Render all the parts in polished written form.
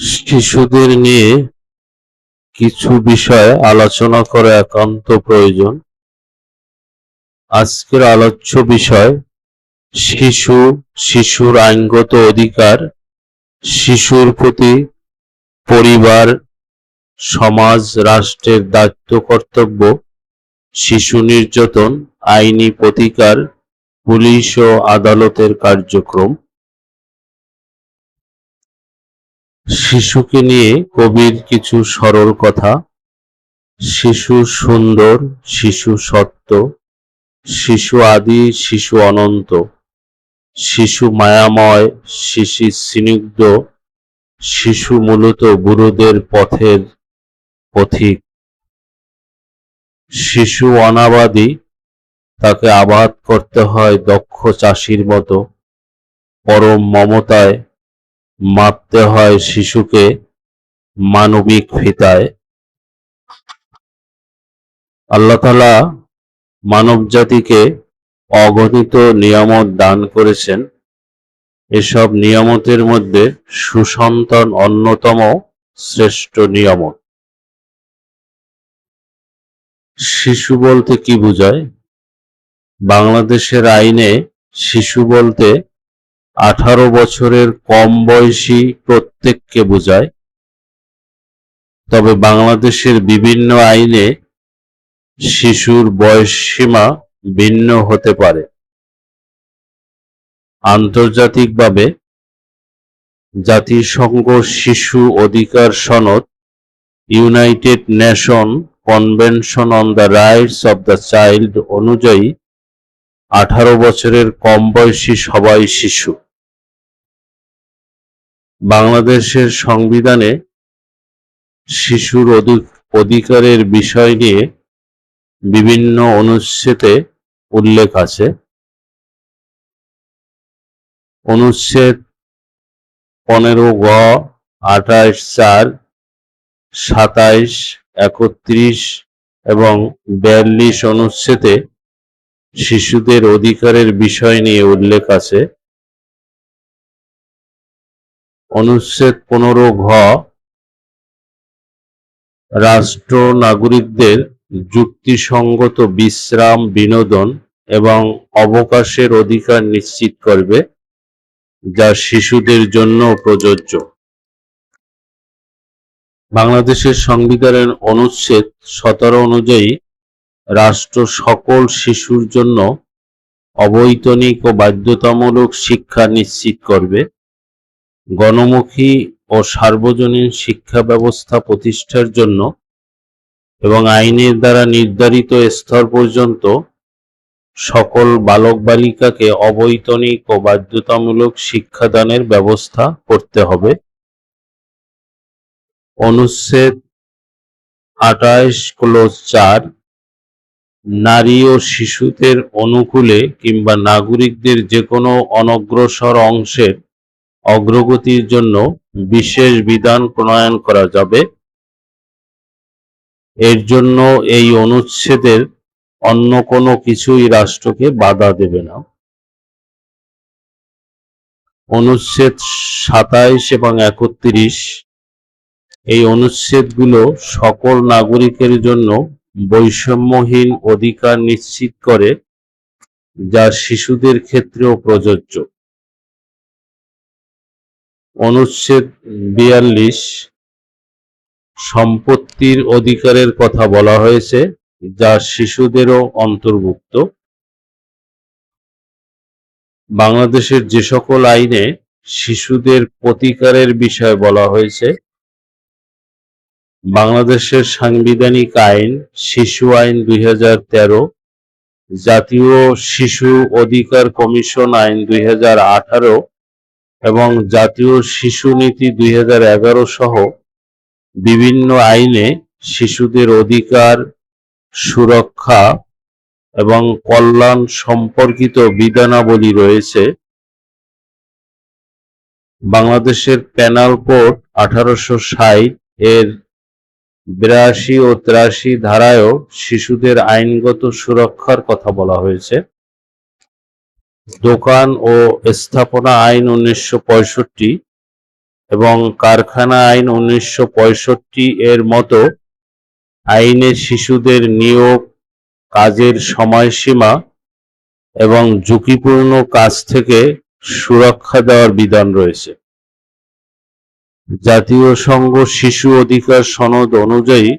শিশুদের নিয়ে কিছু বিষয় আলোচনা করা একান্ত প্রয়োজন। আজকের আলোচ্য বিষয় শিশু, শিশুর আইনগত অধিকার, শিশুর প্রতি পরিবার, সমাজ, রাষ্ট্রের দায়িত্ব কর্তব্য, শিশু নির্যাতন, আইনি প্রতিকার, পুলিশ ও আদালতের কার্যক্রম। শিশুকে নিয়ে কবির কিছু সরল কথা। শিশু সুন্দর, শিশু সত্য, শিশু আদি, শিশু অনন্ত, শিশু মায়াময়, শিশু স্নিগ্ধ, শিশু মূলত বুড়োদের পথের পথিক। শিশু অনাবাদী, তাকে আবাদ করতে হয় দক্ষ চাষির মতো। পরম মমতায় মাপতে হয় শিশুকে মানবিক ফিতায়। আল্লাহ তাআলা মানবজাতিকে অগণিত নিয়ামত দান করেছেন। এসব নিয়ামতের মধ্যে সুসন্তান অন্যতম শ্রেষ্ঠ নিয়ামত। শিশু বলতে কি বোঝায়? বাংলাদেশের আইনে শিশু বলতে 18 বছরের কম বয়সী প্রত্যেককে বোঝায়। তবে বাংলাদেশের বিভিন্ন আইনে শিশুর বয়সসীমা ভিন্ন হতে পারে। আন্তর্জাতিকভাবে জাতিসংঘ শিশু অধিকার সনদ, United nation convention on the rights of the child অনুযায়ী 18 বছরের কম বয়সী সবাই শিশু। বাংলাদেশের সংবিধানে শিশুর অধিকারের বিষয় নিয়ে বিভিন্ন অনুচ্ছেদে উল্লেখ আছে। অনুচ্ছেদ 15 গ, 28(4), 27, 31 এবং 42 অনুচ্ছেদে শিশুদের অধিকারের বিষয় নিয়ে উল্লেখ আছে। অনুচ্ছেদ 15 ঘ রাষ্ট্র নাগরিকদের যুক্তিসঙ্গত বিশ্রাম, বিনোদন এবং অবকাশের অধিকার নিশ্চিত করবে, যা শিশুদের জন্য প্রযোজ্য। বাংলাদেশের সংবিধানের অনুচ্ছেদ 17 অনুযায়ী রাষ্ট্র সকল শিশুর জন্য অবৈতনিক ও বাধ্যতামূলক শিক্ষা নিশ্চিত করবে। গণমুখী ও সার্বজনীন শিক্ষা ব্যবস্থা প্রতিষ্ঠার জন্য এবং আইনের দ্বারা নির্ধারিত স্তর পর্যন্ত সকল বালক বালিকাকে অবৈতনিক ও বাধ্যতামূলক শিক্ষাদানের ব্যবস্থা করতে হবে। অনুচ্ছেদ 28 ক্লোজ 4 নারী ও শিশুদের অনুকূলে কিংবা নাগরিকদের যে কোনো অনগ্রসর অংশের অগ্রগতির জন্য বিশেষ বিধান প্রণয়ন করা যাবে। এর জন্য এই অনুচ্ছেদের অন্য কোনো কিছুই রাষ্ট্রকে বাধা দেবে না। অনুচ্ছেদ 27 এবং 31 এই অনুচ্ছেদগুলো সকল নাগরিকের জন্য বৈষম্যহীন অধিকার নিশ্চিত করে, যা শিশুদের ক্ষেত্রেও প্রযোজ্য। অনুচ্ছেদ 42 সম্পত্তির অধিকারের কথা বলা হয়েছে, যা শিশুদেরও অন্তর্ভুক্ত। বাংলাদেশের যে সকল আইনে শিশুদের প্রতিকারের বিষয় বলা হয়েছে, বাংলাদেশের সাংবিধানিক আইন, শিশু আইন 2013, জাতীয় শিশু অধিকার কমিশন আইন 2018 এবং জাতীয় শিশু নীতি 2011 সহ বিভিন্ন আইনে শিশুদের অধিকার, সুরক্ষা এবং কল্যাণ সম্পর্কিত বিধানাবলী রয়েছে। বাংলাদেশের পেনাল কোড 1860 এর 82 ও 83 ধারায়ও শিশুদের আইনগত সুরক্ষার কথা বলা হয়েছে। দোকান ও স্থাপনা আইন 1965 এবং কারখানা আইন 1965 এর মতো আইনে শিশুদের নিয়োগ, কাজের সময়সীমা এবং ঝুঁকিপূর্ণ কাজ থেকে সুরক্ষা দেওয়ার বিধান রয়েছে। জাতিসংঘ শিশু অধিকার সনদ অনুযায়ী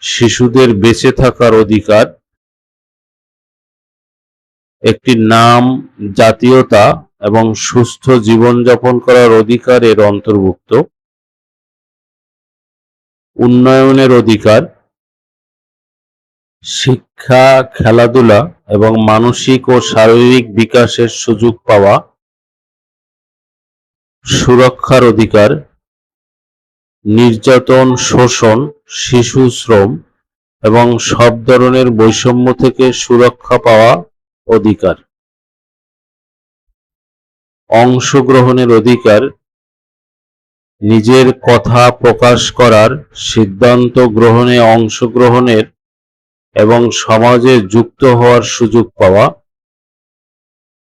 শিশুদের বেঁচে থাকার অধিকার, একটি নাম, জাতীয়তা এবং সুস্থ জীবনযাপন করার অধিকার এর অন্তর্ভুক্ত। উন্নয়নের অধিকার, শিক্ষা, খেলাধুলা এবং মানসিক ও শারীরিক বিকাশের সুযোগ পাওয়া। সুরক্ষার অধিকার, নির্যাতন, শোষণ, শিশু শ্রম এবং সব ধরনের বৈষম্য থেকে সুরক্ষা পাওয়া অধিকার। অংশগ্রহণের অধিকার, নিজের কথা প্রকাশ করার, সিদ্ধান্ত গ্রহণে অংশগ্রহণের এবং সমাজে যুক্ত হওয়ার সুযোগ পাওয়া।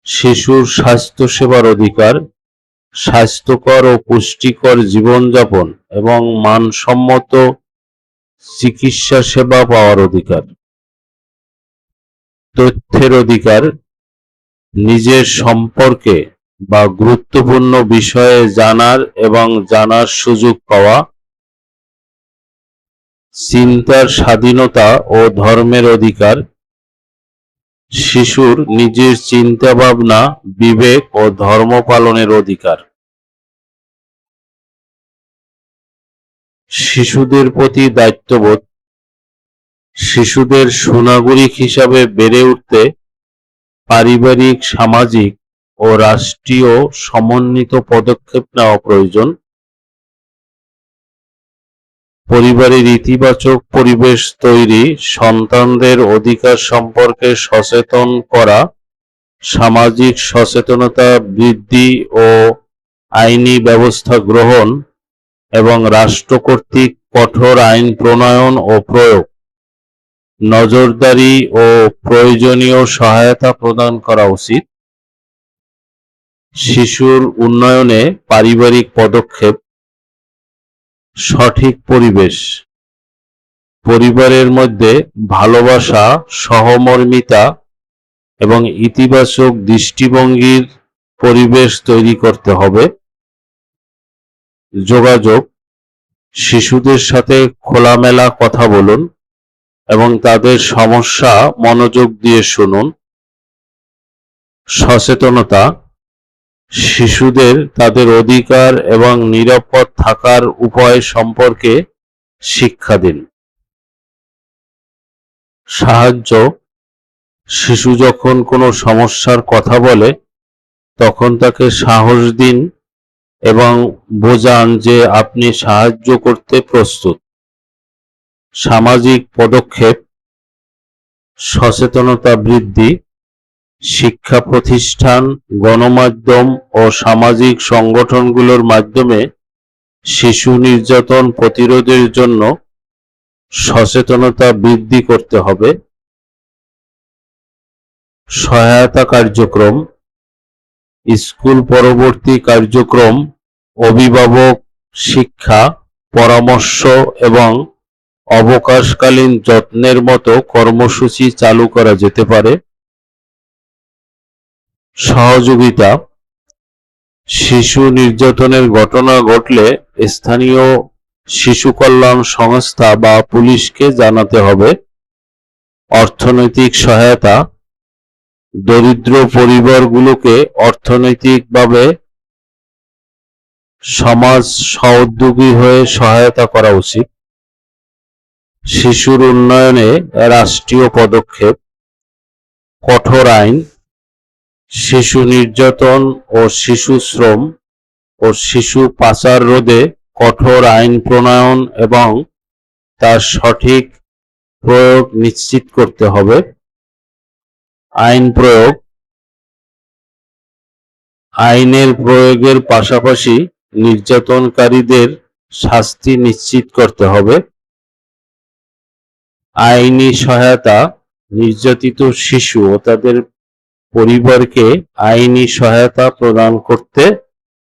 শিশুর স্বাস্থ্যসেবার অধিকার, স্বাস্থ্যকর ও পুষ্টিকর জীবনযাপন এবং মানসম্মত চিকিৎসা সেবা পাওয়ার অধিকার। তথ্যের অধিকার, নিজের সম্পর্কে বা গুরুত্বপূর্ণ বিষয়ে জানার এবং জানার সুযোগ পাওয়া। চিন্তার স্বাধীনতা ও ধর্মের অধিকার, শিশুর নিজের চিন্তাভাবনা, বিবেক ও ধর্ম পালনের অধিকার। শিশুদের প্রতি দায়িত্ববোধ, শিশুদের সুনাগরিক হিসাবে বেড়ে উঠতে পারিবারিক, সামাজিক ও রাষ্ট্রীয় সমন্বিত পদক্ষেপ নেওয়া প্রয়োজন। পরিবারের ইতিবাচক পরিবেশ তৈরি, সন্তানদের অধিকার সম্পর্কে সচেতন করা, সামাজিক সচেতনতা বৃদ্ধি ও আইনি ব্যবস্থা গ্রহণ এবং রাষ্ট্র কর্তৃক কঠোর আইন প্রণয়ন ও প্রয়োগ, নজরদারি ও প্রয়োজনীয় সহায়তা প্রদান করা উচিত। শিশুর উন্নয়নে পারিবারিক পদক্ষেপ, সঠিক পরিবেশ, পরিবারের মধ্যে ভালোবাসা, সহমর্মিতা এবং ইতিবাচক দৃষ্টিভঙ্গির পরিবেশ তৈরি করতে হবে। যোগাযোগ, শিশুদের সাথে খোলামেলা কথা বলুন এবং তাদের সমস্যা মনোযোগ দিয়ে শুনুন। সচেতনতা, শিশুদের তাদের অধিকার এবং নিরাপদ থাকার উপায় সম্পর্কে শিক্ষা দিন। সাহায্য, শিশু যখন কোনো সমস্যার কথা বলে তখন তাকে সাহস দিন এবং বোঝান যে আপনি সাহায্য করতে প্রস্তুত। সামাজিক পদক্ষেপ, সচেতনতা বৃদ্ধি, শিক্ষা প্রতিষ্ঠান, গণমাধ্যম ও সামাজিক সংগঠনগুলোর মাধ্যমে শিশু নির্যাতন প্রতিরোধের জন্য সচেতনতা বৃদ্ধি করতে হবে। সহায়তা কার্যক্রম, স্কুল পরবর্তী কার্যক্রম, অভিভাবক শিক্ষা, পরামর্শ এবং অবকাশকালীন যত্নের মতো কর্মসূচি চালু করা যেতে পারে। সহযোগিতা, শিশু নির্যাতনের ঘটনা ঘটলে স্থানীয় শিশু কল্যাণ সংস্থা বা পুলিশকে জানাতে হবে। অর্থনৈতিক সহায়তা, দরিদ্র পরিবারগুলোকে অর্থনৈতিকভাবে সমাজ সহযোগী হয়ে সহায়তা করা উচিত। শিশুর উন্নয়নে রাষ্ট্রীয় পদক্ষেপ, কঠোর আইন, শিশু নির্যাতন ও শিশু শ্রম ও শিশু পাচার রোধে কঠোর আইন প্রণয়ন এবং তার সঠিক প্রয়োগ নিশ্চিত করতে হবে। আইন প্রয়োগ, আইনের প্রয়োগের পাশাপাশি নির্যাতনকারীদের শাস্তি নিশ্চিত করতে হবে। আইনি সহায়তা, নির্যাতিত শিশু ও তাদের পরিবারকে আইনি সহায়তা প্রদান করতে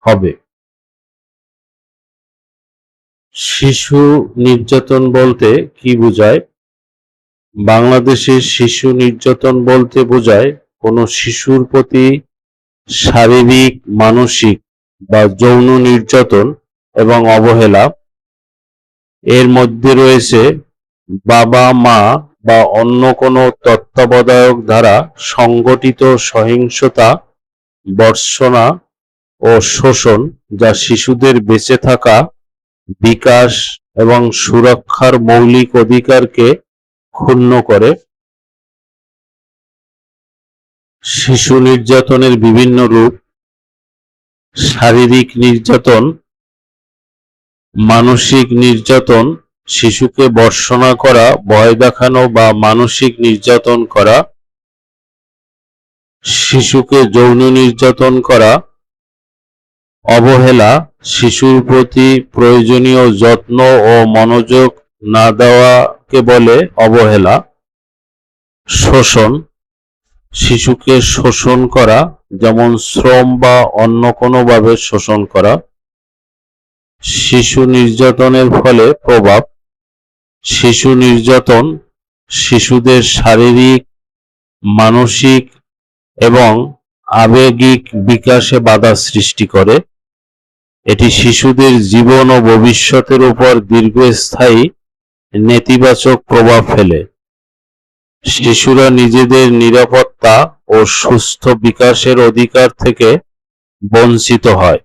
হবে। শিশু নির্যাতন বলতে কি বোঝায়? বাংলাদেশে শিশু নির্যাতন বলতে বোঝায় কোনো শিশুর প্রতি শারীরিক, মানসিক বা যৌন নির্যাতন এবং অবহেলা। এর মধ্যে রয়েছে বাবা-মা বা অন্য কোনো তত্ত্বাবধায়ক দ্বারা সংগঠিত সহিংসতা, ভর্ৎসনা ও শোষণ, যা শিশুদের বেঁচে থাকা, বিকাশ এবং সুরক্ষার মৌলিক অধিকারকে ক্ষুণ্ণ করে। শিশু নির্যাতনের বিভিন্ন রূপ: শারীরিক নির্যাতন, মানসিক নির্যাতন, শিশুকে ভর্ৎসনা করা, ভয় দেখানো বা মানসিক নির্যাতন করা, শিশুকে যৌন নির্যাতন করা, অবহেলা, শিশুর প্রতি প্রয়োজনীয় যত্ন ও মনোযোগ না দেওয়াকে বলে অবহেলা, শোষণ, শিশুকে শোষণ করা, যেমন শ্রম বা অন্য কোনোভাবে শোষণ করা, শিশু নির্যাতনের ফলে প্রভাব: শিশু নির্যাতন শিশুদের শারীরিক, মানসিক এবং আবেগিক বিকাশে বাধা সৃষ্টি করে। এটি শিশুদের জীবন ও ভবিষ্যতের উপর দীর্ঘস্থায়ী নেতিবাচক প্রভাব ফেলে। শিশুরা নিজেদের নিরাপত্তা ও সুস্থ বিকাশের অধিকার থেকে বঞ্চিত হয়।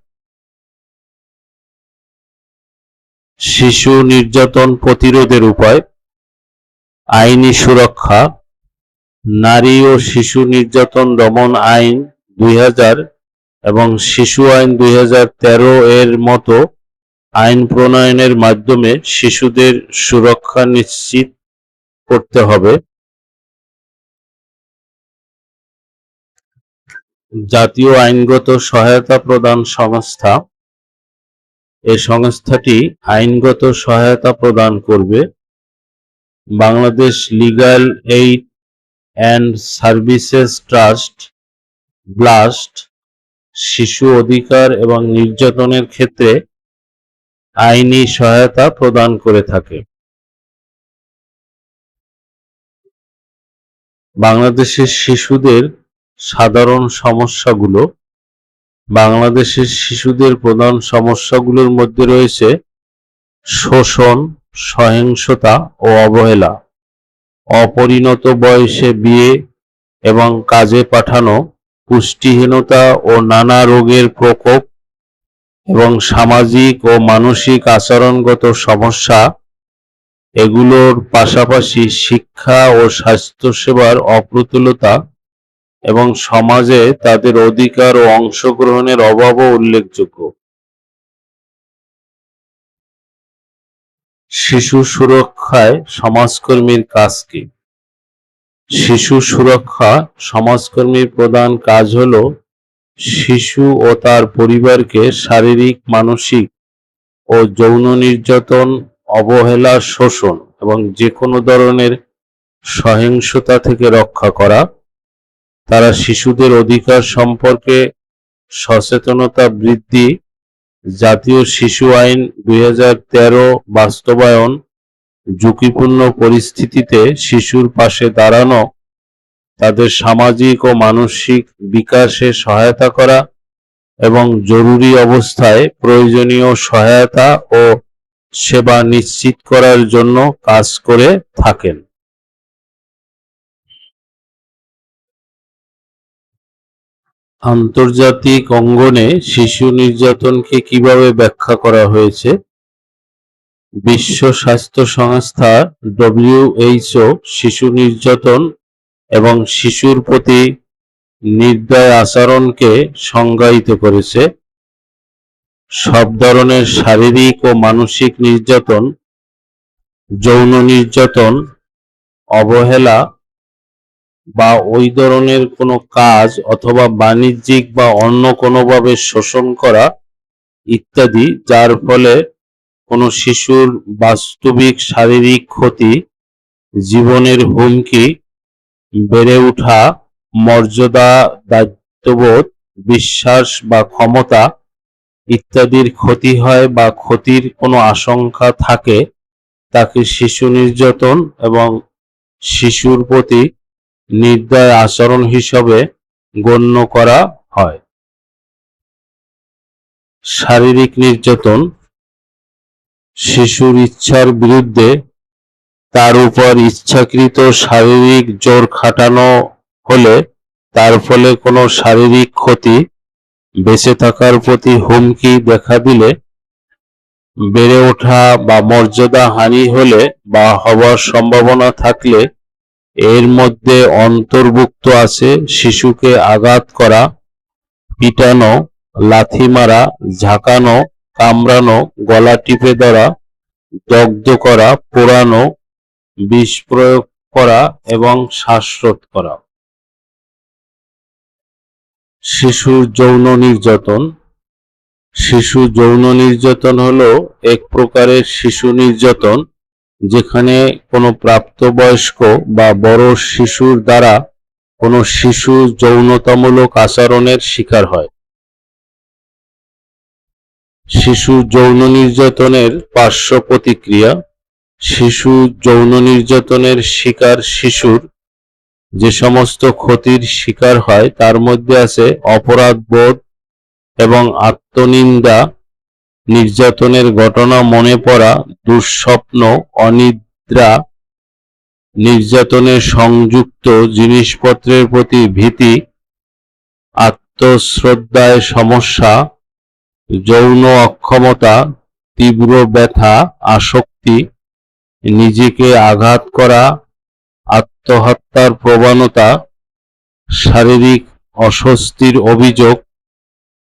শিশু নির্যাতন প্রতিরোধের উপায়: আইনি সুরক্ষা, নারী ও শিশু নির্যাতন দমন আইন 2000 এবং শিশু আইন 2013 এর মতো আইন প্রণয়নের মাধ্যমে শিশুদের সুরক্ষা নিশ্চিত করতে হবে। জাতীয় আইনগত সহায়তা প্রদান সংস্থা: এই সংস্থাটি আইনগত সহায়তা প্রদান করবে। Bangladesh legal aid and services trust blast শিশু অধিকার এবং নির্যাতনের ক্ষেত্রে আইনি সহায়তা প্রদান করে থাকে। বাংলাদেশের শিশুদের সাধারণ সমস্যাগুলো: বাংলাদেশের শিশুদের প্রধান সমস্যাগুলোর মধ্যে রয়েছে শোষণ, সহিংসতা ও অবহেলা, অপরিণত বয়সে বিয়ে এবং কাজে পাঠানো, পুষ্টিহীনতা ও নানা রোগের প্রকোপ এবং সামাজিক ও মানসিক আচরণগত সমস্যা। এগুলোর পাশাপাশি শিক্ষা ও স্বাস্থ্যসেবার অপ্রতুলতা এবং সমাজে তাদের অধিকার ও অংশগ্রহণের অভাবও উল্লেখযোগ্য। শিশু সুরক্ষায় সমাজকর্মীর কাজ কি? শিশু সুরক্ষা সমাজকর্মীর প্রধান কাজ হল শিশু ও তার পরিবারকে শারীরিক, মানসিক ও যৌন নির্যাতন, অবহেলা, শোষণ এবং যে কোনো ধরনের সহিংসতা থেকে রক্ষা করা। তারা শিশুদের অধিকার সম্পর্কে সচেতনতা বৃদ্ধি, জাতীয় শিশু আইন 2013 বাস্তবায়ন, ঝুঁকিপূর্ণ পরিস্থিতিতে শিশুর পাশে দাঁড়ানো, তাদের সামাজিক ও মানসিক বিকাশে সহায়তা করা এবং জরুরি অবস্থায় প্রয়োজনীয় সহায়তা ও সেবা নিশ্চিত করার জন্য কাজ করে থাকেন। আন্তর্জাতিক অঙ্গনে শিশু নির্যাতনকে কিভাবে ব্যাখ্যা করা হয়েছে? বিশ্ব স্বাস্থ্য সংস্থা WHO শিশু নির্যাতন এবং শিশুর প্রতি নির্দয় আচরণকে সংজ্ঞায়িত করেছে। সব ধরনের শারীরিক ও মানসিক নির্যাতন, যৌন নির্যাতন, অবহেলা বা ওই ধরনের কোনো কাজ অথবা বাণিজ্যিক বা অন্য কোনোভাবে শোষণ করা ইত্যাদি, যার ফলে কোনো শিশুর বাস্তবিক শারীরিক ক্ষতি, জীবনের হুমকি, বেড়ে ওঠা, মর্যাদা, দায়িত্ববোধ, বিশ্বাস বা ক্ষমতা ইত্যাদির ক্ষতি হয় বা ক্ষতির কোনো আশঙ্কা থাকে তাকে শিশু নির্যাতন এবং শিশুর প্রতি নির্দয় আচরণ হিসাবে গণ্য করা হয়। শারীরিক নির্যাতন শিশুর ইচ্ছার বিরুদ্ধে তার উপর ইচ্ছাকৃত শারীরিক জোর খাটানো হলে তার ফলে কোনো শারীরিক ক্ষতি, বেঁচে থাকার প্রতি হুমকি দেখা দিলে, বেড়ে ওঠা বা মর্যাদা হানি হলে বা হবার সম্ভাবনা থাকলে এর মধ্যে অন্তর্ভুক্ত আছে শিশুকে আঘাত করা, পিটানো, লাথি মারা, ঝাঁকানো, কামড়ানো, গলা টিপে ধরা, দগ্ধ করা, পোড়ানো, বিষ প্রয়োগ করা এবং শ্বাসরোধ করা। শিশুর যৌন নির্যাতন। শিশু যৌন নির্যাতন হলো এক প্রকারের শিশু নির্যাতন যেখানে কোনো প্রাপ্তবয়স্ক বা বড় শিশুর দ্বারা কোনো শিশু যৌনতামূলক আচরণের শিকার হয়। শিশু যৌন নির্যাতনের পার্শ্ব প্রতিক্রিয়া। শিশু যৌন নির্যাতনের শিকার শিশুর যে সমস্ত ক্ষতির শিকার হয় তার মধ্যে আছে অপরাধবোধ এবং আত্মনিন্দা, নির্যাতনের ঘটনা মনে পড়া, দুঃস্বপ্ন, অনিদ্রা, নির্যাতনে সংযুক্ত জিনিসপত্রের প্রতি ভীতি, আত্মশ্রদ্ধায় সমস্যা, যৌন অক্ষমতা, তীব্র ব্যথা, আসক্তি, নিজেকে আঘাত করা, আত্মহত্যার প্রবণতা, শারীরিক অস্বস্তির অভিযোগ,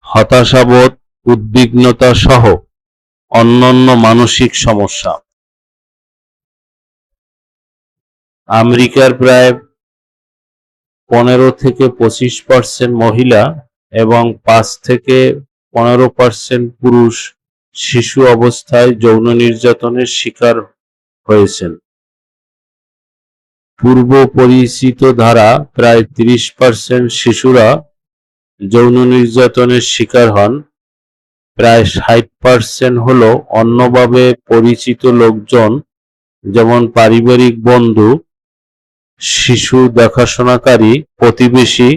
হতাশাবোধ, উদ্বিগ্নতা সহ অন্যান্য মানসিক সমস্যা। আমেরিকার প্রায় 15 থেকে 25% মহিলা এবং 5 থেকে 15% পুরুষ শিশু অবস্থায় যৌন নির্যাতনের শিকার হয়েছেন। পূর্ব পরিচিত ধারা প্রায় 30% শিশুরা যৌন নির্যাতনের শিকার হন। প্রায় 60% হলো অন্যভাবে পরিচিত লোকজন যেমন পারিবারিক বন্ধু, শিশু দেখাশোনাকারী, প্রতিবেশী।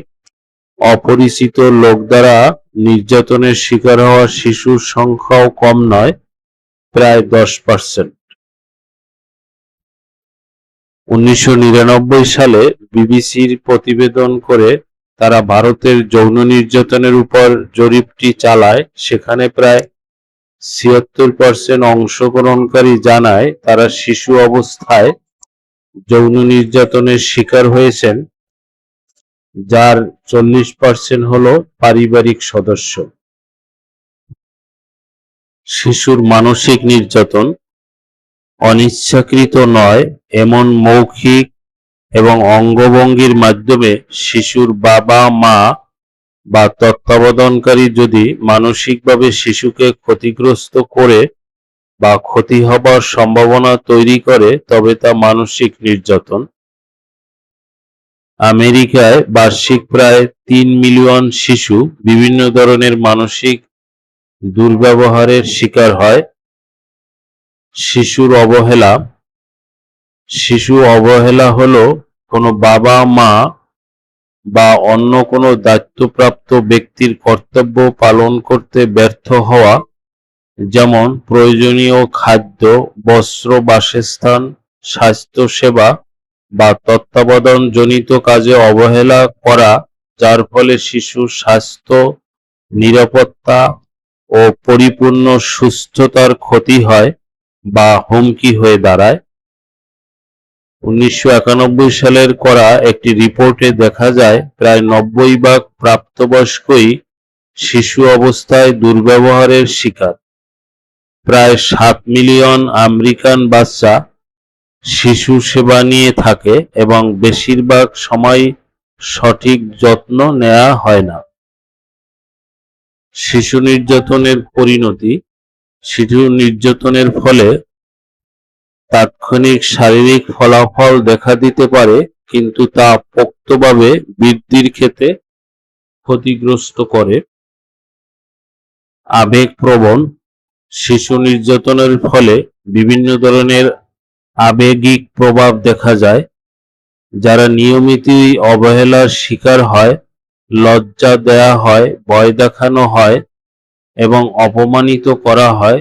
অপরিচিত লোক দ্বারা নির্যাতনের শিকার হওয়া শিশুর সংখ্যাও কম নয়, প্রায় 10%। 1999 সালে বিবিসির প্রতিবেদন করে তারা ভারতের যৌন নির্যাতনের উপর জরিপটি চালায়। সেখানে প্রায় 76% অংশগ্রহণকারী জানায় তারা শিশু অবস্থায় যৌন নির্যাতনের শিকার হয়েছেন, যার 40% হলো পারিবারিক সদস্য। শিশুর মানসিক নির্যাতন অনিচ্ছাকৃত নয় এমন মৌখিক এবং অঙ্গভঙ্গির মাধ্যমে শিশুর বাবা মা বা তত্ত্বাবধানকারী যদি মানসিকভাবে শিশুকে ক্ষতিগ্রস্ত করে বা ক্ষতি হবার সম্ভাবনা তৈরি করে তবে তা মানসিক নির্যাতন। আমেরিকায় বার্ষিক প্রায় 3 মিলিয়ন শিশু বিভিন্ন ধরনের মানসিক দুর্ব্যবহারের শিকার হয়। শিশুর অবহেলা। শিশু অবহেলা হলো কোনো বাবা মা বা অন্য কোনো দায়িত্বপ্রাপ্ত ব্যক্তির কর্তব্য পালন করতে ব্যর্থ হওয়া, যেমন প্রয়োজনীয় খাদ্য, বস্ত্র, বাসস্থান, স্বাস্থ্যসেবা বা তত্ত্বাবধানজনিত কাজে অবহেলা করা, যার ফলে শিশুর স্বাস্থ্য, নিরাপত্তা ও পরিপূর্ণ সুস্থতার ক্ষতি হয় বা হুমকি হয়ে দাঁড়ায়। 1991 সালের করা একটি রিপোর্টে দেখা যায় প্রায় 90% প্রাপ্তবয়স্কই শিশু অবস্থায় দুর্ব্যবহারের শিকার। প্রায় 7 মিলিয়ন আমেরিকান বাচ্চা শিশু সেবা নিয়ে থাকে এবং বেশিরভাগ সময় সঠিক যত্ন নেওয়া হয় না। শিশু নির্যাতনের পরিণতি। শিশু নির্যাতনের ফলে তাৎক্ষণিক শারীরিক ফলাফল দেখা দিতে পারে, কিন্তু তা পোক্তভাবে বৃদ্ধির ক্ষেত্রে ক্ষতিগ্রস্ত করে। আবেগপ্রবণ। শিশু নির্যাতনের ফলে বিভিন্ন ধরনের আবেগিক প্রভাব দেখা যায়। যারা নিয়মিতই অবহেলার শিকার হয়, লজ্জা দেয়া হয়, ভয় দেখানো হয় এবং অপমানিত করা হয়,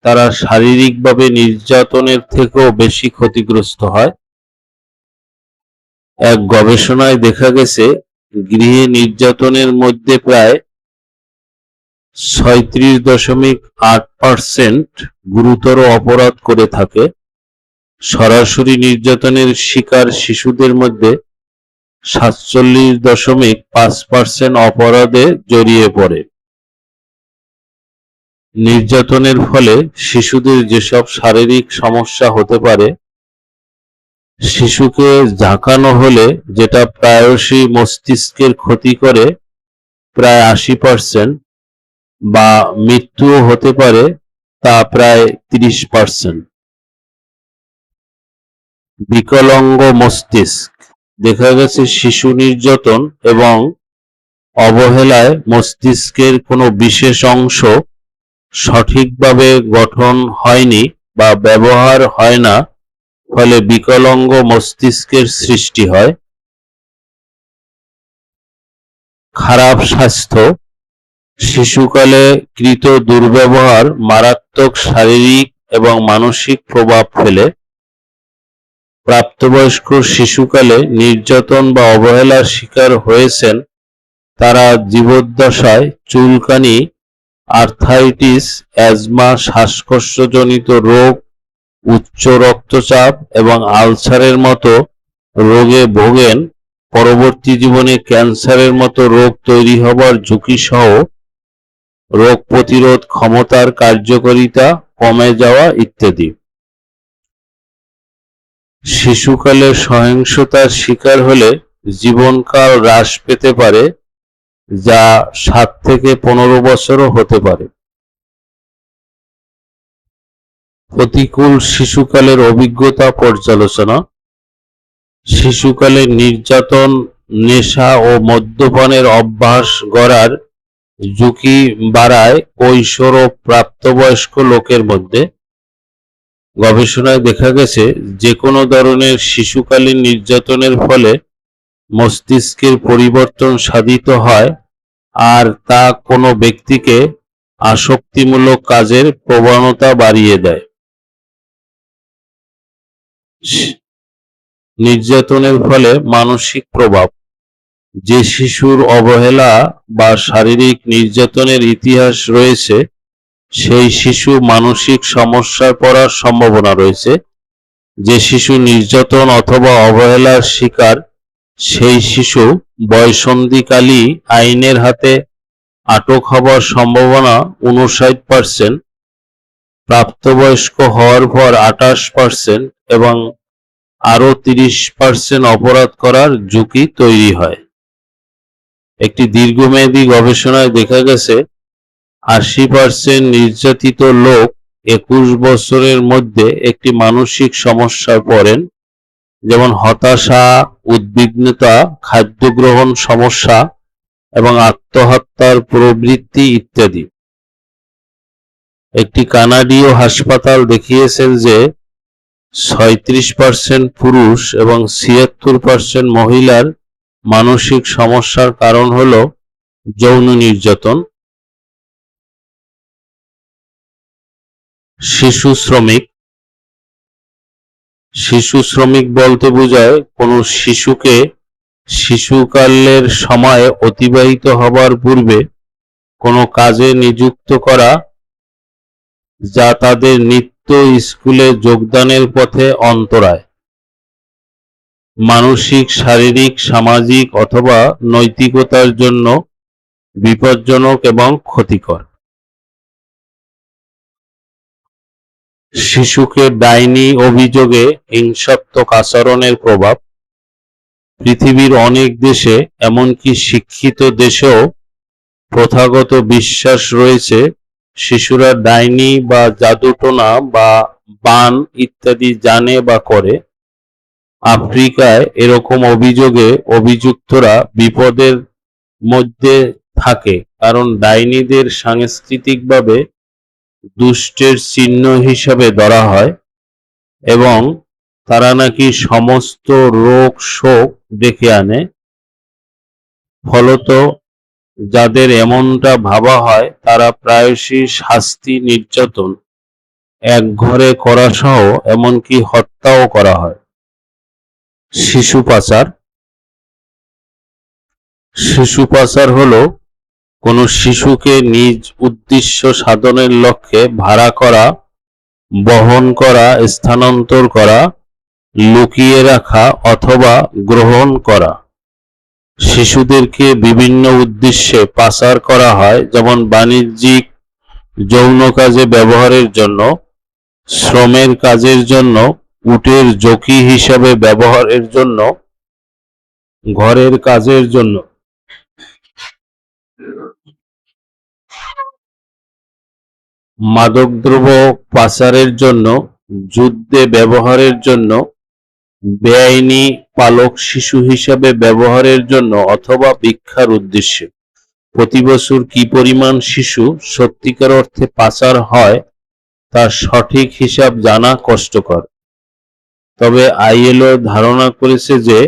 তারা শারীরিকভাবে নির্যাতনের থেকেও বেশি ক্ষতিগ্রস্ত হয়। এক গবেষণায় দেখা গেছে, গৃহে নির্যাতনের মধ্যে প্রায় ৩৬.৮% গুরুতর অপরাধ করে থাকে। সরাসরি নির্যাতনের শিকার শিশুদের মধ্যে ৪৭.৫% অপরাধে জড়িয়ে পড়ে। নির্যাতনের ফলে শিশুদের যেসব শারীরিক সমস্যা হতে পারে, শিশুকে ঝাঁকানো হলে যেটা প্রায়শই মস্তিষ্কের ক্ষতি করে প্রায় ৮০%, বা মৃত্যুও হতে পারে তা প্রায় ৩০%। বিকলাঙ্গ মস্তিষ্ক। দেখা গেছে শিশু নির্যাতন এবং অবহেলায় মস্তিষ্কের কোনো বিশেষ অংশ সঠিকভাবে গঠন হয়নি বা ব্যবহার হয় না, ফলে বিকলাঙ্গ মস্তিষ্কের সৃষ্টি হয়। খারাপ স্বাস্থ্য। শিশুকালে কৃত দুর্ব্যবহার মারাত্মক শারীরিক এবং মানসিক প্রভাব ফেলে। প্রাপ্তবয়স্ক শিশুকালে নির্যাতন বা অবহেলার শিকার হয়েছেন তারা জীবদ্দশায় চুলকানি, আর্থ্রাইটিস, অ্যাজমা, শ্বাসকষ্টজনিত রোগ, উচ্চ রক্তচাপ এবং আলসারের মতো রোগে ভোগেন। পরবর্তী জীবনে ক্যান্সারের মতো রোগ তৈরি হবার ঝুঁকি সহ রোগ প্রতিরোধ ক্ষমতার কার্যকারিতা কমে যাওয়া ইত্যাদি। শিশুকালে সহিংসতার শিকার হলে জীবনকাল হ্রাস পেতে পারে, যা ৭ থেকে ১৫ বছরও হতে পারে। প্রতিকূল শিশুকালের অভিজ্ঞতা পর্যালোচনা। শিশুকালে নির্যাতন, নেশা ও মদ্যপানের অভ্যাস গড়ার ঝুঁকি বাড়ায় কৈশোর ও প্রাপ্তবয়স্ক লোকের মধ্যে। গবেষণায় দেখা গেছে, যে কোনো ধরনের শিশুকালীন নির্যাতনের ফলে মস্তিষ্কের পরিবর্তন সাধিত হয়, আর তা কোনো ব্যক্তিকে আসক্তিমূলক কাজের প্রবণতা বাড়িয়ে দেয়। নির্যাতনের ফলে মানসিক প্রভাব। যে শিশুর অবহেলা বা শারীরিক নির্যাতনের ইতিহাস রয়েছে, সেই শিশু মানসিক সমস্যায় পড়ার সম্ভাবনা রয়েছে। যে শিশু নির্যাতন অথবা অবহেলার শিকার, সেই শিশু বয়ঃসন্ধিকালেই আইনের হাতে আটক হবার সম্ভাবনা ৫৯%, প্রাপ্তবয়স্ক হওয়ার পর ২৮% এবং আরও ৩০% অপরাধ করার ঝুঁকি তৈরি হয়। একটি দীর্ঘমেয়াদী গবেষণায় দেখা গেছে, ৮০% নির্যাতিত লোক ২১ বছরের মধ্যে একটি মানসিক সমস্যায় পড়েন, যেমন হতাশা, উদ্বিগ্নতা, খাদ্য গ্রহণ সমস্যা এবং আত্মহত্যার প্রবৃত্তি ইত্যাদি। একটি কানাডীয় হাসপাতাল দেখিয়েছেন যে ৩৬% পুরুষ এবং ৭৬% মহিলার মানসিক সমস্যার কারণ হল যৌন নির্যাতন। শিশু শ্রমিক। শিশু শ্রমিক বলতে বোঝায় কোনো শিশুকে শিশুকালের সময় অতিবাহিত হবার পূর্বে কোনো কাজে নিযুক্ত করা, যা তাদের নিত্য স্কুলে যোগদানের পথে অন্তরায়, মানসিক, শারীরিক, সামাজিক অথবা নৈতিকতার জন্য বিপজ্জনক এবং ক্ষতিকর। শিশুকে ডাইনি অভিযোগে হিংসাত্মক আচরণের প্রভাব। পৃথিবীর অনেক দেশে, এমনকি শিক্ষিত দেশেও প্রথাগত বিশ্বাস রয়েছে শিশুরা ডাইনি বা জাদুটোনা বা বান ইত্যাদি জানে বা করে। আফ্রিকায় এরকম অভিযোগে অভিযুক্তরা বিপদের মধ্যে থাকে, কারণ ডাইনিদের সাংস্কৃতিকভাবে দুষ্টের চিহ্ন হিসাবে ধরা হয় এবং তারা নাকি সমস্ত রোগ শোক ডেকে আনে। ফলত যাদের এমনটা ভাবা হয় তারা প্রায়শই শাস্তি, নির্যাতন, একঘরে করা সহ এমনকি হত্যাও করা হয়। শিশু পাচার। শিশু পাচার হলো কোনো শিশুকে নিজ উদ্দেশ্য সাধনের লক্ষ্যে ভাড়া করা, বহন করা, স্থানান্তর করা, লুকিয়ে রাখা অথবা গ্রহণ করা। শিশুদেরকে বিভিন্ন উদ্দেশ্যে পাচার করা হয়, যেমন বাণিজ্যিক, যৌন কাজে ব্যবহারের জন্য, শ্রমের কাজের জন্য, উটের জকি হিসাবে ব্যবহারের জন্য, ঘরের কাজের জন্য, মাদকদ্রব্য পাচারের জন্য, যুদ্ধে ব্যবহারের জন্য, বেআইনি পালক শিশু হিসাবে ব্যবহারের জন্য অথবা ভিক্ষার উদ্দেশ্যে। প্রতি বছর কি পরিমাণ শিশু সত্যিকার অর্থে পাচার হয় তার সঠিক হিসাব জানা কষ্টকর। তবে আইএলও ধারণা করেছে যে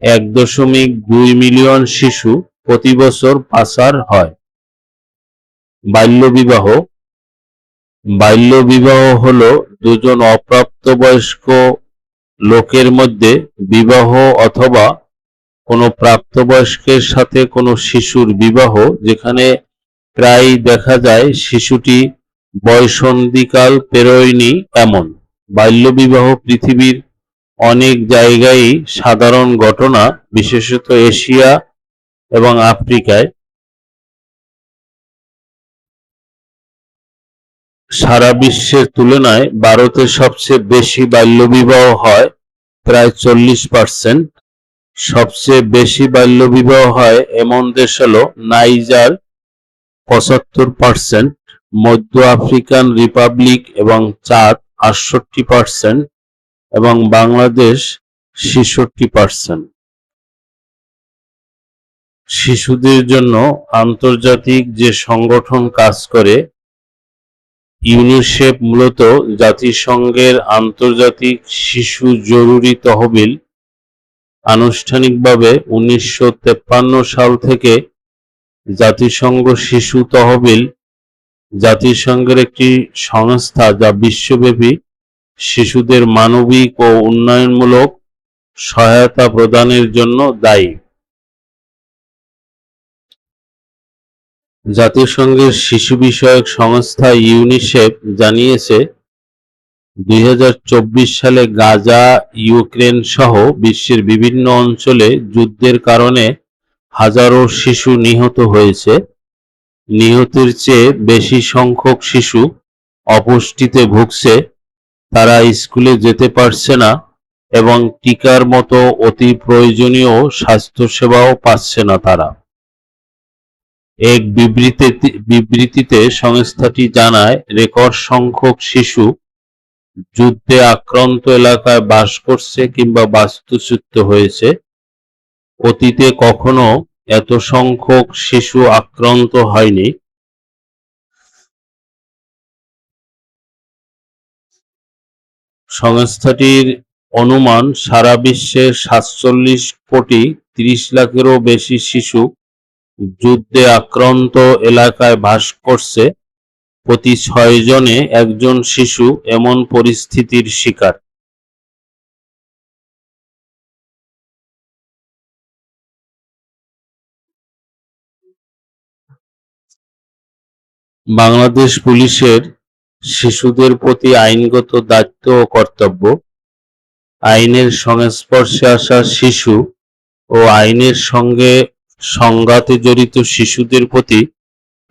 1.2 মিলিয়ন শিশু প্রতি বছর পাচার হয়। বাল্যবিবাহ। বাল্যবিবাহ হলো দুজন অপ্রাপ্তবয়স্ক লোকের মধ্যে বিবাহ অথবা কোনো প্রাপ্তবয়স্কের সাথে কোনো শিশুর বিবাহ, যেখানে প্রায়ই দেখা যায় শিশুটি বয়ঃসন্ধিকাল পেরোয়নি এমন। বাল্যবিবাহ পৃথিবীর অনেক জায়গায় সাধারণ ঘটনা, বিশেষত এশিয়া এবং আফ্রিকায়। সারা বিশ্বের তুলনায় ভারতে সবচেয়ে বেশি বাল্যবিবাহ হয়, প্রায় 40%। সবচেয়ে বেশি বাল্যবিবাহ হয় এমন দেশ হলো নাইজার, 75%, মধ্য আফ্রিকান রিপাবলিক এবং চাদ 68% এবং বাংলাদেশ 66%। শিশুদের জন্য আন্তর্জাতিক যে সংগঠন কাজ করে, ইউনিসেফ মূলত জাতিসংঘের আন্তর্জাতিক শিশু জরুরি তহবিল। আনুষ্ঠানিকভাবে 1953 সাল থেকে জাতিসংঘ শিশু তহবিল জাতিসংঘের একটি সংস্থা যা বিশ্বব্যাপী শিশুদের মানবিক ও উন্নয়নমূলক সহায়তা প্রদানের জন্য দায়ী। জাতিসংঘের শিশু বিষয়ক সংস্থা ইউনিসেফ জানিয়েছে, 2024 সালে গাজা, ইউক্রেন সহ বিশ্বের বিভিন্ন অঞ্চলে যুদ্ধের কারণে হাজারো শিশু নিহত হয়েছে। নিহতের চেয়ে বেশি সংখ্যক শিশু অপুষ্টিতে ভুগছে, তারা স্কুলে যেতে পারছে না এবং টিকার মতো অতি প্রয়োজনীয় স্বাস্থ্যসেবাও পাচ্ছে না তারা। এক বিবৃতিতে সংস্থাটি জানায়, রেকর্ড সংখ্যক শিশু যুদ্ধে আক্রান্ত এলাকায় বাস করছে কিংবা বাস্তুচ্যুত হয়েছে। অতীতে কখনো এত সংখ্যক শিশু আক্রান্ত হয়নি। সংস্থাটির অনুমান, সারা বিশ্বে 47 কোটি 30 লাখেরও বেশি শিশু যুদ্ধে আক্রান্ত এলাকায় বাস করছে। প্রতি 6 জনে একজন শিশু এমন পরিস্থিতির শিকার। বাংলাদেশ পুলিশের শিশুদের প্রতি আইনগত দায়িত্ব ও কর্তব্য। আইনের সংস্পর্শে আসা শিশু ও আইনের সঙ্গে সংঘাতে জড়িত শিশুদের প্রতি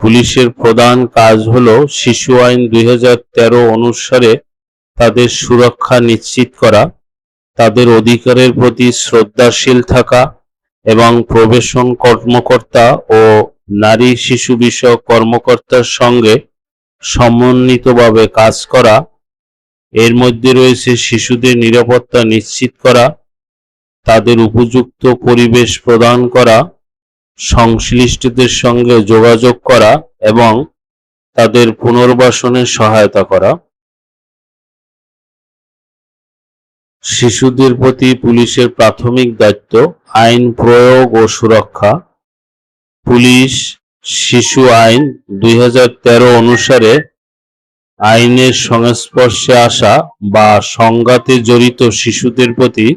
পুলিশের প্রধান কাজ হলো শিশু আইন 2013 অনুসারে তাদের সুরক্ষা নিশ্চিত করা, তাদের অধিকারের প্রতি শ্রদ্ধাশীল থাকা এবং প্রবেশন কর্মকর্তা ও নারী শিশু বিষয়ক কর্মকর্তার সঙ্গে সমন্বিতভাবে কাজ করা। এর মধ্যে রয়েছে শিশুদের নিরাপত্তা নিশ্চিত করা, তাদের উপযুক্ত পরিবেশ প্রদান করা, সংশ্লিষ্টদের সঙ্গে যোগাযোগ করা এবং তাদের পুনর্বাসনে সহায়তা করা। শিশুদের প্রতি পুলিশের প্রাথমিক দায়িত্ব আইন প্রয়োগ ও সুরক্ষা। পুলিশ শিশু আইন 2013 অনুসারে আইনের সংস্পর্শে আসা বা সংঘাতে জড়িত শিশুদের প্রতি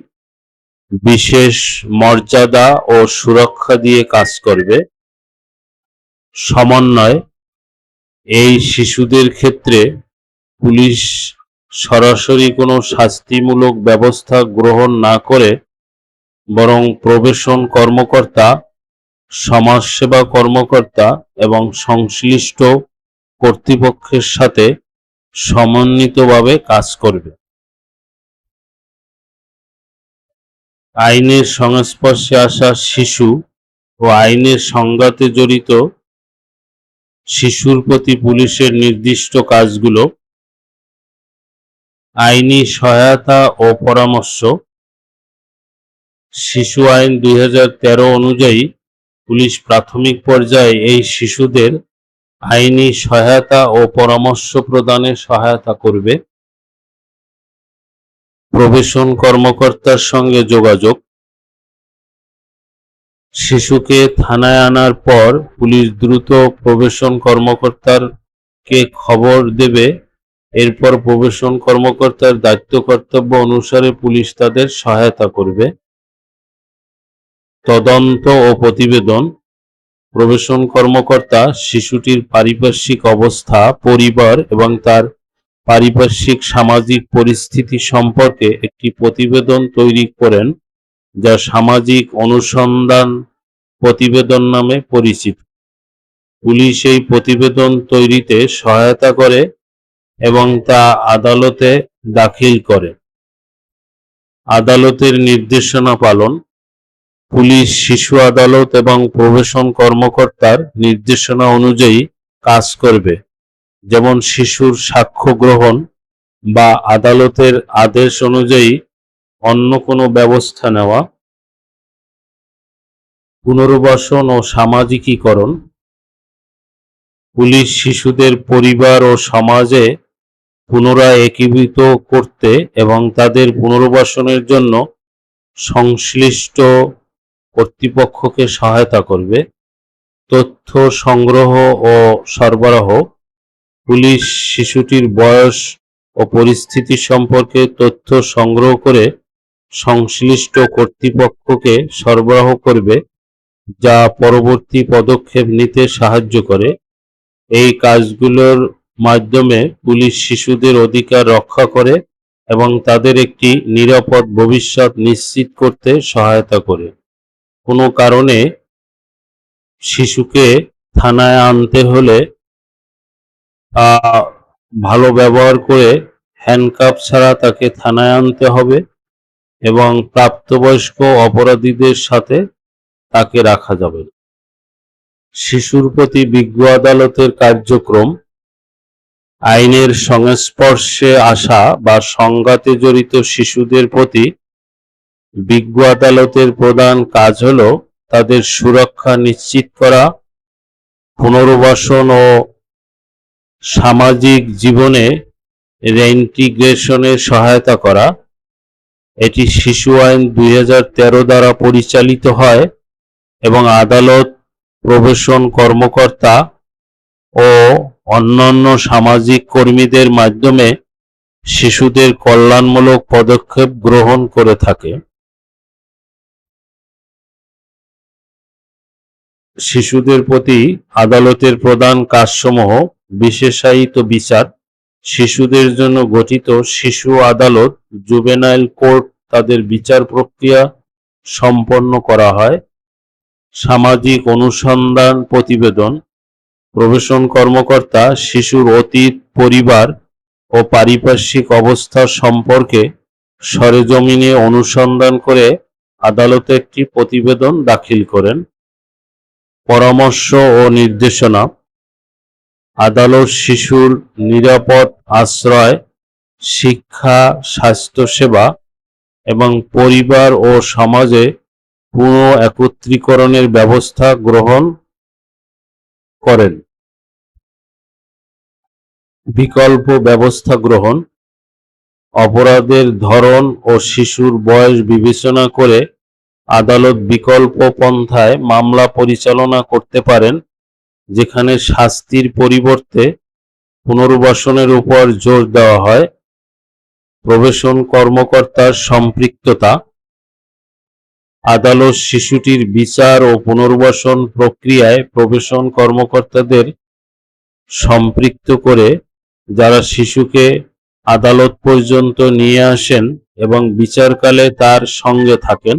বিশেষ মর্যাদা ও সুরক্ষা দিয়ে কাজ করবে। সমন্বয়: এই শিশুদের ক্ষেত্রে পুলিশ সরাসরি কোনো শাস্তিমূলক ব্যবস্থা গ্রহণ না করে বরং প্রবেশন কর্মকর্তা, সমাজসেবা কর্মকর্তা এবং সংশ্লিষ্ট কর্তৃপক্ষের সাথে সমন্বিতভাবে কাজ করবে। আইনের সংস্পর্শে আসা শিশু ও আইনের সংঘাতে জড়িত শিশুর প্রতি পুলিশের নির্দিষ্ট কাজগুলো: আইনি সহায়তা ও পরামর্শ। শিশু আইন 2013 অনুযায়ী পুলিশ প্রাথমিক পর্যায়ে এই শিশুদের আইনি সহায়তা ও পরামর্শ প্রদানে সহায়তা করবে। প্রবেশন কর্মকর্তার সঙ্গে যোগাযোগ: শিশুকে থানায় আনার পর পুলিশ দ্রুত প্রবেশন কর্মকর্তাকে খবর দেবে। এরপর প্রবেশন কর্মকর্তার দায়িত্ব কর্তব্য অনুসারে পুলিশ তাদের সহায়তা করবে। তদন্ত ও প্রতিবেদন: প্রবেশন কর্মকর্তা শিশুটির পারিপার্শ্বিক অবস্থা, পরিবার এবং তার পারিপার্শ্বিক সামাজিক পরিস্থিতি সম্পর্কে একটি প্রতিবেদন তৈরি করেন, যা সামাজিক অনুসন্ধান প্রতিবেদন নামে পরিচিত। পুলিশ এই প্রতিবেদন তৈরিতে সহায়তা করে এবং তা আদালতে দাখিল করে। আদালতের নির্দেশনা পালন: পুলিশ শিশু আদালত এবং প্রবেশন কর্মকর্তার নির্দেশনা অনুযায়ী কাজ করবে, যেমন শিশুর সাক্ষ্য গ্রহণ বা আদালতের আদেশ অনুযায়ী অন্য কোনো ব্যবস্থা নেওয়া। পুনর্বাসন ও সামাজিকীকরণ: পুলিশ শিশুদের পরিবার ও সমাজে পুনরায় একীভূত করতে এবং তাদের পুনর্বাসনের জন্য সংশ্লিষ্ট কর্তৃপক্ষকে সহায়তা করবে। তথ্য সংগ্রহ ও সরবরাহ: পুলিশ শিশুটির বয়স ও পরিস্থিতি সম্পর্কে তথ্য সংগ্রহ করে সংশ্লিষ্ট কর্তৃপক্ষকে সরবরাহ করবে, যা পরবর্তী পদক্ষেপ নিতে সাহায্য করে। এই কাজগুলোর মাধ্যমে পুলিশ শিশুদের অধিকার রক্ষা করে এবং তাদের একটি নিরাপদ ভবিষ্যৎ নিশ্চিত করতে সহায়তা করে। কোনো কারণে শিশুকে থানায় আনতে হলে ভালো ব্যবহার করে হ্যান্ডকাফ ছাড়া তাকে থানায় আনতে হবে এবং প্রাপ্তবয়স্ক অপরাধীদের সাথে তাকে রাখা যাবে না। শিশুর প্রতি বিজ্ঞ আদালতের কার্যক্রম: আইনের সংস্পর্শে আসা বা সংঘাতে জড়িত শিশুদের প্রতি বিজ্ঞ আদালতের প্রধান কাজ হল তাদের সুরক্ষা নিশ্চিত করা, পুনর্বাসন ও সামাজিক জীবনে রিইন্টিগ্রেশনে সহায়তা করা। এটি শিশু আইন 2013 দ্বারা পরিচালিত হয় এবং আদালত, প্রবেশন কর্মকর্তা ও অন্যান্য সামাজিক কর্মীদের মাধ্যমে শিশুদের কল্যাণমূলক পদক্ষেপ গ্রহণ করে থাকে। শিশুদের প্রতি আদালতের প্রধান কাজসমূহ: বিশেষায়িত বিচার: শিশুদের জন্য গঠিত শিশু আদালত, জুভেনাইল কোর্ট তাদের বিচার প্রক্রিয়া সম্পন্ন করা হয়। সামাজিক অনুসন্ধান প্রতিবেদন: প্রবেশন কর্মকর্তা শিশুর অতীত, পরিবার ও পারিপার্শ্বিক অবস্থা সম্পর্কে সরেজমিনে অনুসন্ধান করে আদালতে একটি প্রতিবেদন দাখিল করেন। পরামর্শ ও নির্দেশনা: আদালত শিশুর নিরাপদ আশ্রয়, শিক্ষা, স্বাস্থ্যসেবা এবং পরিবার ও সমাজে পুনঃ একত্রীকরণের ব্যবস্থা গ্রহণ করেন। বিকল্প ব্যবস্থা গ্রহণ: অপরাধের ধরন ও শিশুর বয়স বিবেচনা করে আদালত বিকল্প পন্থায় মামলা পরিচালনা করতে পারেন, যেখানে শাস্তির পরিবর্তে পুনর্বাসনের উপর জোর দেওয়া হয়। প্রবেশন কর্মকর্তার সম্পৃক্ততা: আদালত শিশুটির বিচার ও পুনর্বাসন প্রক্রিয়ায় প্রবেশন কর্মকর্তাদের সম্পৃক্ত করে, যারা শিশুকে আদালত পর্যন্ত নিয়ে আসেন এবং বিচারকালে তার সঙ্গে থাকেন।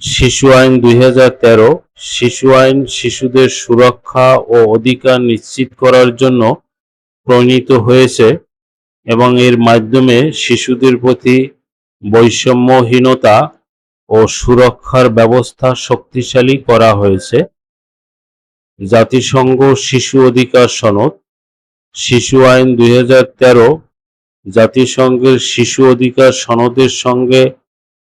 শিশু আইন 2013 শিশু আইন শিশুদের সুরক্ষা ও অধিকার নিশ্চিত করার জন্য প্রণীত হয়েছে এবং এর মাধ্যমে শিশুদের প্রতি বৈষম্যহীনতা ও সুরক্ষার ব্যবস্থা শক্তিশালী করা হয়েছে। জাতিসংঘ শিশু অধিকার সনদ: শিশু আইন 2013 জাতিসংঘের শিশু অধিকার সনদের সঙ্গে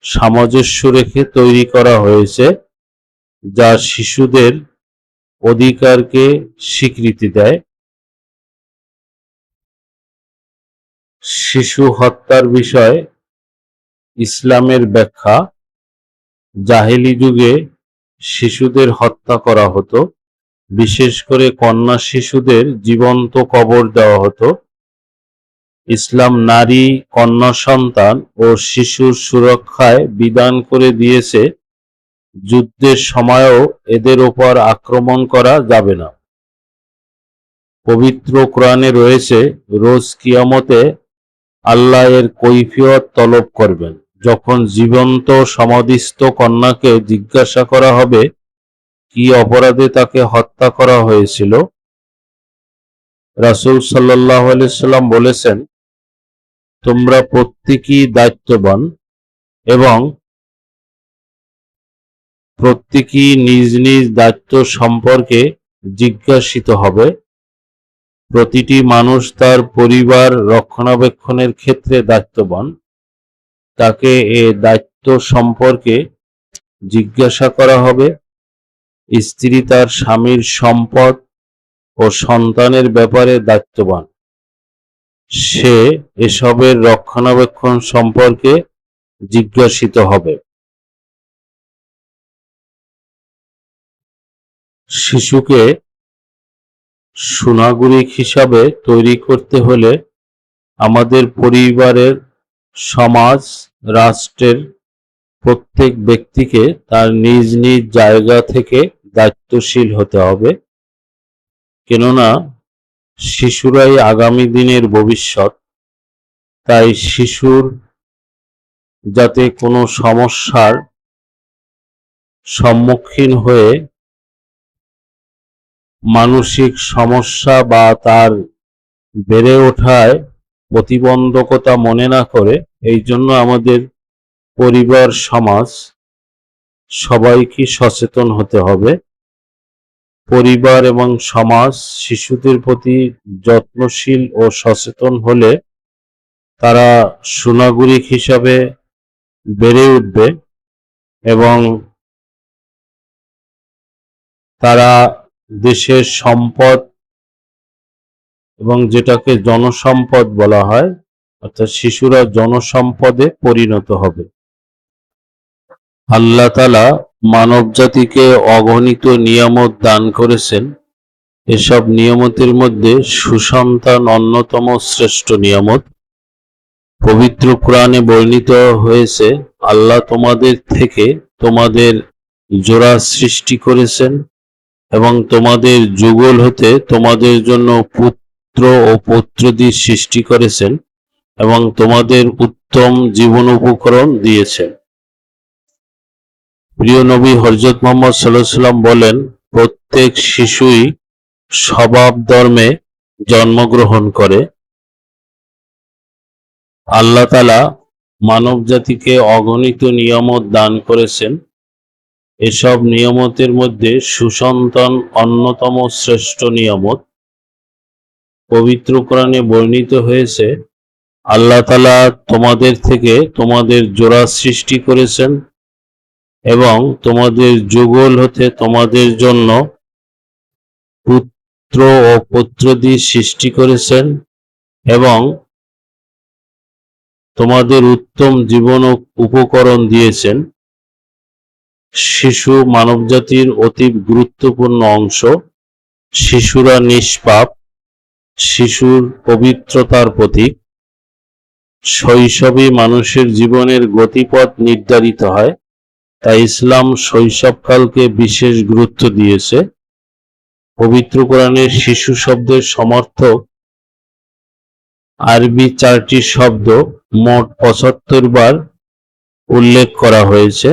সামঞ্জস্য রেখে তৈরি করা হয়েছে, যা শিশুদের অধিকারকে স্বীকৃতি দেয়। শিশু হত্যার বিষয়ে ইসলামের ব্যাখ্যা: জাহেলি যুগে শিশুদের হত্যা করা হতো, বিশেষ করে কন্যা শিশুদের জীবন্ত কবর দেওয়া হতো। ইসলাম নারী, কন্যা সন্তান ও শিশুর সুরক্ষায় বিধান করে দিয়েছে, যুদ্ধের সময়ও এদের ওপর আক্রমণ করা যাবে না। পবিত্র কোরআনে রয়েছে, রোজ কিয়ামতে আল্লাহ এর কৈফিয়ত তলব করবেন, যখন জীবন্ত সমাধিস্থ কন্যাকে জিজ্ঞাসা করা হবে কি অপরাধে তাকে হত্যা করা হয়েছিল। রাসূল সাল্লাল্লাহু আলাইহি সাল্লাম বলেছেন, তোমরা প্রত্যেকেই দায়িত্ববান এবং প্রত্যেকেই নিজ নিজ দায়িত্ব সম্পর্কে জিজ্ঞাসিত হবে। প্রতিটি মানুষ তার পরিবার রক্ষণাবেক্ষণের ক্ষেত্রে দায়িত্ববান, তাকে এ দায়িত্ব সম্পর্কে জিজ্ঞাসা করা হবে। স্ত্রী তার স্বামীর সম্পদ ও সন্তানের ব্যাপারে দায়িত্ববান, সে এসবের রক্ষণাবেক্ষণ সম্পর্কে জিজ্ঞাসিত হবে। শিশুকে সুনাগরিক হিসাবে তৈরি করতে হলে আমাদের পরিবারের, সমাজ, রাষ্ট্রের প্রত্যেক ব্যক্তিকে তার নিজ নিজ জায়গা থেকে দায়িত্বশীল হতে হবে, কেননা শিশুরাই আগামী দিনের ভবিষ্যৎ। তাই শিশুর যাতে কোনো সমস্যার সম্মুখীন হয়ে মানসিক সমস্যা বা তার বেড়ে ওঠায় প্রতিবন্ধকতা মনে না করে, এই জন্য আমাদের পরিবার, সমাজ সবাইকে সচেতন হতে হবে। পরিবার এবং সমাজ শিশুদের প্রতি যত্নশীল ও সচেতন হলে তারা সুনাগরিক হিসাবে বেড়ে উঠবে এবং তারা দেশের সম্পদ এবং যেটাকে জনসম্পদ বলা হয়, অর্থাৎ শিশুরা জনসম্পদে পরিণত হবে। আল্লাহ তাআলা মানবজাতিকে অগণিত নিয়ামত দান করেছেন। এসব নিয়ামতের মধ্যে সুসন্তান অন্যতম শ্রেষ্ঠ নিয়ামত। পবিত্র কোরআনে বর্ণিত হয়েছে, আল্লাহ তোমাদের থেকে তোমাদের জোড়া সৃষ্টি করেছেন এবং তোমাদের যুগল হতে তোমাদের জন্য পুত্র ও পৌত্রদের সৃষ্টি করেছেন এবং তোমাদের উত্তম জীবন উপকরণ দিয়েছেন। প্রিয় নবী হযরত মুহাম্মদ সাল্লাল্লাহু আলাইহি ওয়াসাল্লাম বলেন, প্রত্যেক শিশুই স্বভাব ধর্মে জন্মগ্রহণ করে। আল্লাহ তাআলা মানবজাতিকে অগণিত নিয়ামত দান করেছেন। এসব নিয়ামতের মধ্যে সুসন্তান অন্যতম শ্রেষ্ঠ নিয়ামত। পবিত্র কোরআনে বর্ণিত হয়েছে, আল্লাহ তাআলা তোমাদের থেকে তোমাদের জোড়া সৃষ্টি করেছেন এবং তোমাদের যুগল হতে তোমাদের জন্য পুত্র ও পুত্রদি সৃষ্টি করেছেন এবং তোমাদের উত্তম জীবন উপকরণ দিয়েছেন। শিশু মানবজাতির অতি গুরুত্বপূর্ণ অংশ। শিশুরা নিষ্পাপ, শিশুর পবিত্রতার প্রতীক। শৈশবেই মানুষের জীবনের গতিপথ নির্ধারিত হয়, তাই ইসলাম শৈশবকালকে বিশেষ গুরুত্ব দিয়েছে। পবিত্র কোরআনের শিশু শব্দের সমর্থক আরবি 4টি শব্দ মোট 75 বার উল্লেখ করা হয়েছে।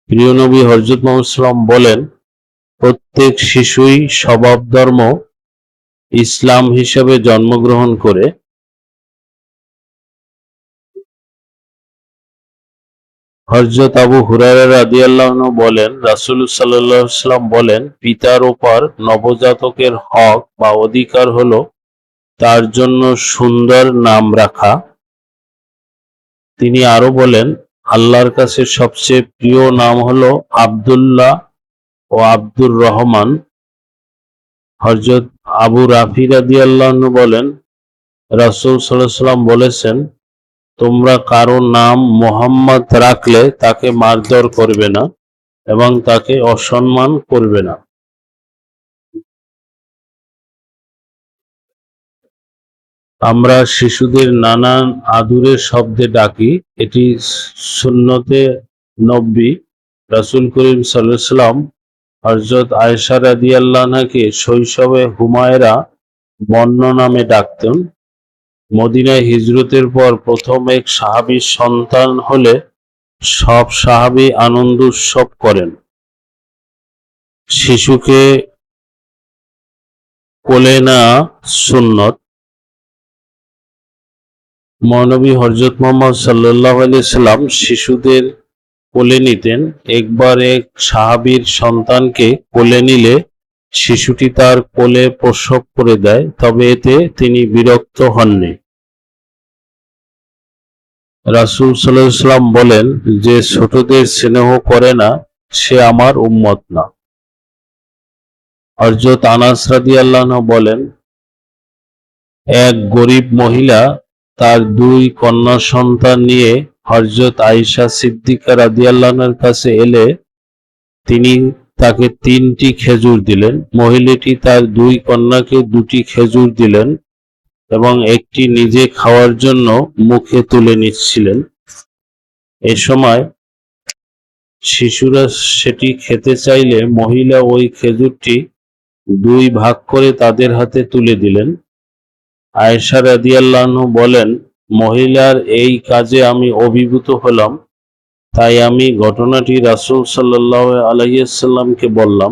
প্রিয় নবী হযরত মুহাম্মদ সাল্লাল্লাহু আলাইহি ওয়াসাল্লাম বলেন, প্রত্যেক শিশুই স্বভাব ধর্ম ইসলাম হিসেবে জন্মগ্রহণ করে। হযরত আবু হুরায়রা রাদিয়াল্লাহু আনহু বলেন, রাসূলুল্লাহ সাল্লাল্লাহু আলাইহি ওয়াসাল্লাম বলেন, পিতার উপর নবজাতকের হক বা অধিকার হলো তার জন্য সুন্দর নাম রাখা। তিনি আরো বলেন, আল্লাহর কাছে সবচেয়ে প্রিয় নাম হলো আব্দুল্লাহ ও আব্দুর রহমান। হযরত আবু রাফি রাদিয়াল্লাহু আনহু বলেন, রাসূল সাল্লাল্লাহু আলাইহি ওয়াসাল্লাম বলেছেন, তোমরা কারো নাম মুহাম্মদ রাখলে তাকে মারধর করবে না এবং তাকে অসম্মান করবে না। আমরা শিশুদের নানান আদুরে শব্দে ডাকি, এটি সুন্নতে নববী। রাসূল করিম সাল্লাল্লাহু আলাইহি ওয়াসাল্লাম হযরত আয়েশা রাদিয়াল্লাহু আনহাকে শৈশবে হুমায়রা বন্য নামে ডাকতেন। মদিনায় হিজরতের পর প্রথম এক সাহাবীর সন্তান হলে সব সাহাবী আনন্দ উৎসব করেন। শিশুকে কোলে নেওয়া সুন্নত। মহানবী হযরত মুহাম্মদ সাল্লাল্লাহু আলাইহি ওয়াসাল্লাম শিশুদের কোলে নিতেন। একবার এক সাহাবীর সন্তানকে কোলে নিলে শিশুটি তার কোলে প্রসব করে দেয়, তবে এতে তিনি বিরক্ত হননি। রাসূল সাল্লাল্লাহু আলাইহি ওয়াসাল্লাম বলেন, যে ছোটদের স্নেহ করে না সে আমার উম্মত না। হযরত আনাস রাদিয়াল্লাহু আনহু বলেন, এক গরীব মহিলা তার 2 কন্যা সন্তান নিয়ে হযরত আয়েশা সিদ্দিকা রাদিয়াল্লাহু আনহার কাছে এলে তিনি তাকে 3টি খেজুর দিলেন। মহিলাটি তার 2 কন্যাকে 2টি খেজুর দিলেন এবং একটি নিজে খাওয়ার জন্য মুখে তুলে নিচ্ছিলেন। এ সময় শিশুরা সেটি খেতে চাইলে মহিলা ওই খেজুরটি 2 ভাগ করে তাদের হাতে তুলে দিলেন। আয়েশা রাদিয়াল্লাহু আনহা বলেন, মহিলার এই কাজে আমি অভিভূত হলাম, তাই আমি ঘটনাটি রাসূল সাল্লাল্লাহু আলাইহি ওয়াসাল্লামকে বললাম।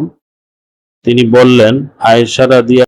তিনি বললেন, আয়েশা রাদিয়াল্লাহু